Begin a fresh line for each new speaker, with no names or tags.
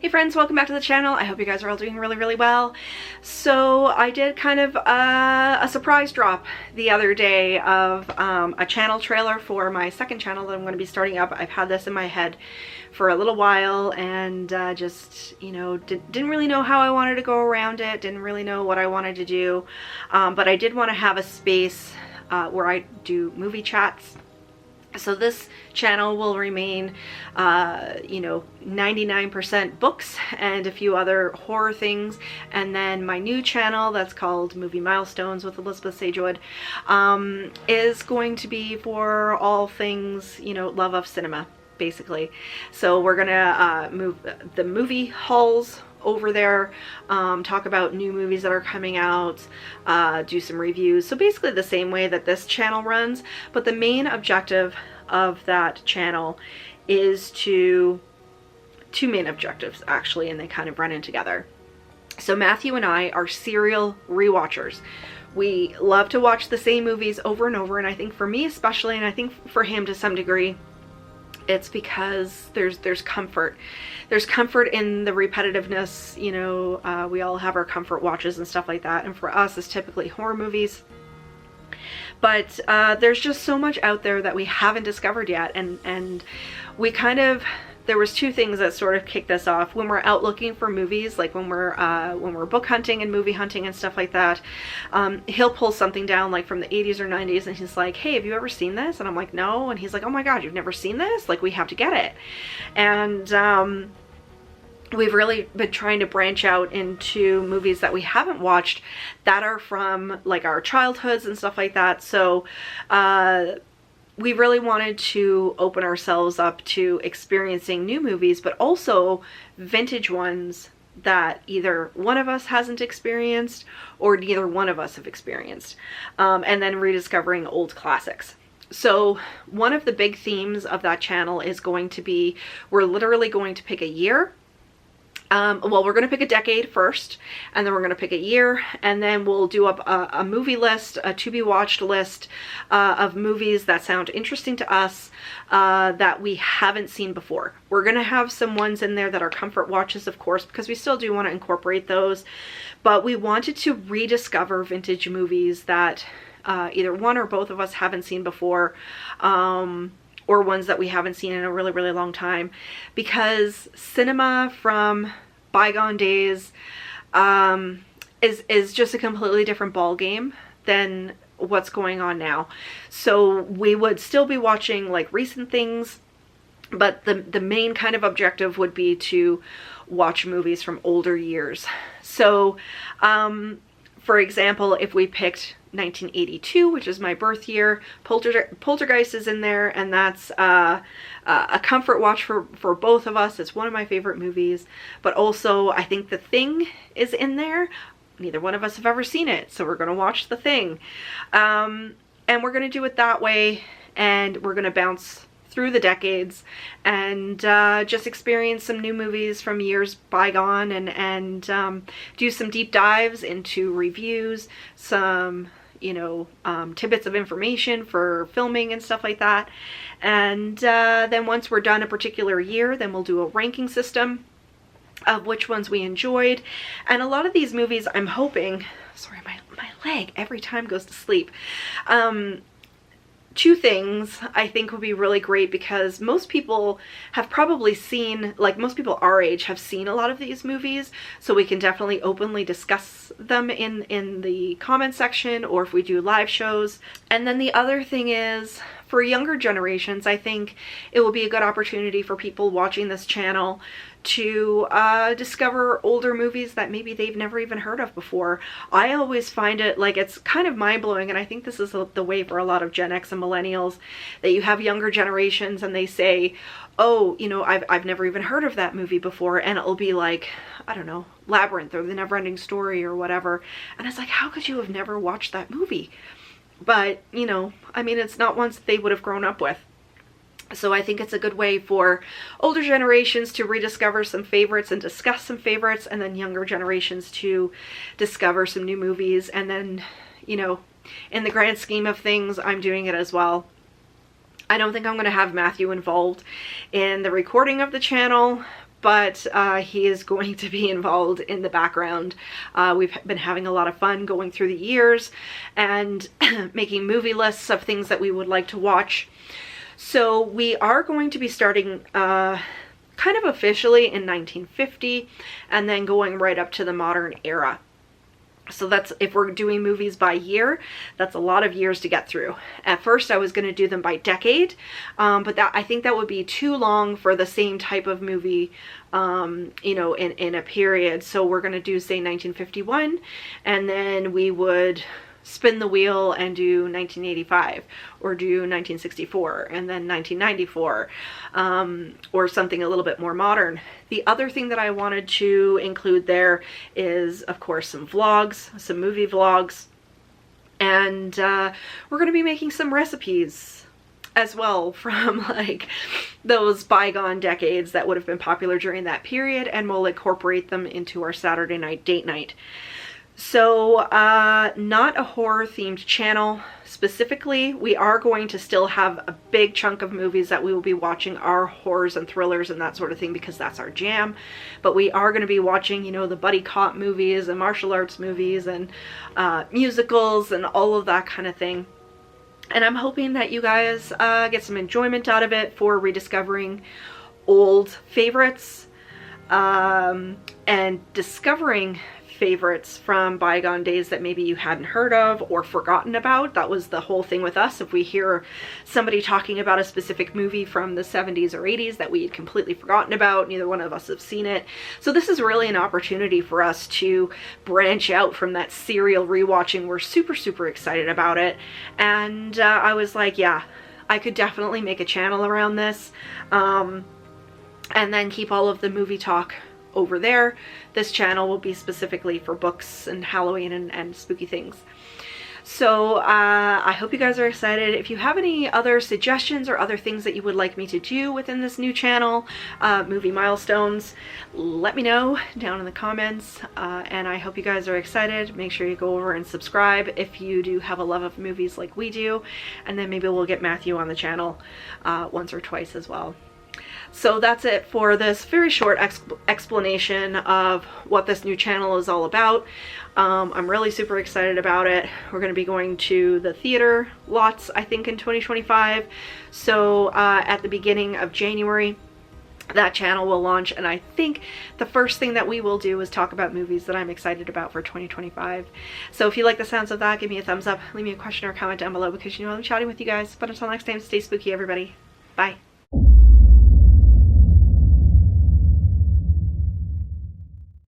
Hey friends, welcome back to the channel. I hope you guys are all doing really well. So I did kind of a surprise drop the other day of a channel trailer for my second channel that I'm going to be starting up. I've had this in my head for a little while and just, you know, didn't really know how I wanted to go around it, didn't really know what I wanted to do, but I did want to have a space where I do movie chats. So this channel will remain, you know, 99% books and a few other horror things. And then my new channel that's called Movie Milestones with Elizabeth Sagewood is going to be for all things, you know, love of cinema, basically. So we're gonna move the movie hauls over there, talk about new movies that are coming out, do some reviews. So basically the same way that this channel runs, but the main objective of that channel is two main objectives actually, and they kind of run in together. So Matthew and I are serial rewatchers. We love to watch the same movies over and over, and I think for me especially, and I think for him to some degree, it's because there's comfort. There's comfort in the repetitiveness, you know, we all have our comfort watches and stuff like that, and for us it's typically horror movies. But there's just so much out there that we haven't discovered yet, and we kind of, there was two things that sort of kicked us off. When we're out looking for movies, like when we're book hunting and movie hunting and stuff like that, he'll pull something down like from the 80s or 90s and he's like, hey, have you ever seen this? And I'm like, no. And he's like, oh my god, you've never seen this? Like, we have to get it. And we've really been trying to branch out into movies that we haven't watched that are from like our childhoods and stuff like that. So we really wanted to open ourselves up to experiencing new movies, but also vintage ones that either one of us hasn't experienced or neither one of us have experienced, and then rediscovering old classics. So one of the big themes of that channel is going to be, we're literally going to pick a year. Well, we're going to pick a decade first, and then we're going to pick a year, and then we'll do up a movie list, a to-be-watched list of movies that sound interesting to us that we haven't seen before. We're going to have some ones in there that are comfort watches, of course, because we still do want to incorporate those, but we wanted to rediscover vintage movies that either one or both of us haven't seen before, or ones that we haven't seen in a really long time, because cinema from bygone days is just a completely different ball game than what's going on now. So we would still be watching like recent things, but the main kind of objective would be to watch movies from older years. So for example, if we picked 1982, which is my birth year, Poltergeist is in there, and that's a comfort watch for both of us. It's one of my favorite movies, but also I think The Thing is in there. Neither one of us have ever seen it, so we're going to watch The Thing. And we're going to do it that way, and we're going to bounce through the decades and just experience some new movies from years bygone, and do some deep dives into reviews, some, you know, tidbits of information for filming and stuff like that. And then once we're done a particular year, then we'll do a ranking system of which ones we enjoyed. And a lot of these movies, I'm hoping, sorry, my leg every time goes to sleep. Two things I think would be really great, because most people have probably seen, like most people our age have seen a lot of these movies, so we can definitely openly discuss them in the comment section, or if we do live shows. And then the other thing is, for younger generations, I think it will be a good opportunity for people watching this channel to discover older movies that maybe they've never even heard of before. I always find it like, it's kind of mind-blowing, and I think this is the way for a lot of Gen X and millennials, that you have younger generations and they say, oh, you know, I've never even heard of that movie before, and it'll be like, I don't know, Labyrinth or The Never-Ending Story or whatever, and it's like, how could you have never watched that movie? But, you know, I mean, it's not ones that they would have grown up with. So I think it's a good way for older generations to rediscover some favorites and discuss some favorites, and then younger generations to discover some new movies. And then, you know, in the grand scheme of things, I'm doing it as well. I don't think I'm going to have Matthew involved in the recording of the channel, but he is going to be involved in the background. We've been having a lot of fun going through the years and making movie lists of things that we would like to watch. So we are going to be starting kind of officially in 1950 and then going right up to the modern era. So that's, if we're doing movies by year, that's a lot of years to get through. At first I was going to do them by decade, but I think that would be too long for the same type of movie, you know, in a period. So we're going to do, say, 1951, and then we would spin the wheel and do 1985, or do 1964, and then 1994, or something a little bit more modern. The other thing that I wanted to include there is, of course, some vlogs, some movie vlogs, and we're going to be making some recipes as well from like those bygone decades that would have been popular during that period, and we'll incorporate them into our Saturday night date night. So not a horror themed channel specifically. We are going to still have a big chunk of movies that we will be watching are horrors and thrillers and that sort of thing, because that's our jam. But we are going to be watching, you know, the buddy cop movies and martial arts movies and musicals and all of that kind of thing. And I'm hoping that you guys get some enjoyment out of it for rediscovering old favorites and discovering favorites from bygone days that maybe you hadn't heard of or forgotten about. That was the whole thing with us. If we hear somebody talking about a specific movie from the 70s or 80s that we had completely forgotten about, neither one of us have seen it. So this is really an opportunity for us to branch out from that serial rewatching. We're super, super excited about it. And I was like, yeah, I could definitely make a channel around this, and then keep all of the movie talk over there. This channel will be specifically for books and Halloween and spooky things. So I hope you guys are excited. If you have any other suggestions or other things that you would like me to do within this new channel, Movie Milestones, let me know down in the comments. And I hope you guys are excited. Make sure you go over and subscribe if you do have a love of movies like we do. And then maybe we'll get Matthew on the channel once or twice as well. So that's it for this very short explanation of what this new channel is all about. I'm really super excited about it. We're going to be going to the theater lots, I think, in 2025. So at the beginning of January, that channel will launch, and I think the first thing that we will do is talk about movies that I'm excited about for 2025. So if you like the sounds of that, give me a thumbs up, leave me a question or a comment down below, because you know I'm chatting with you guys. But until next time, stay spooky, everybody. Bye.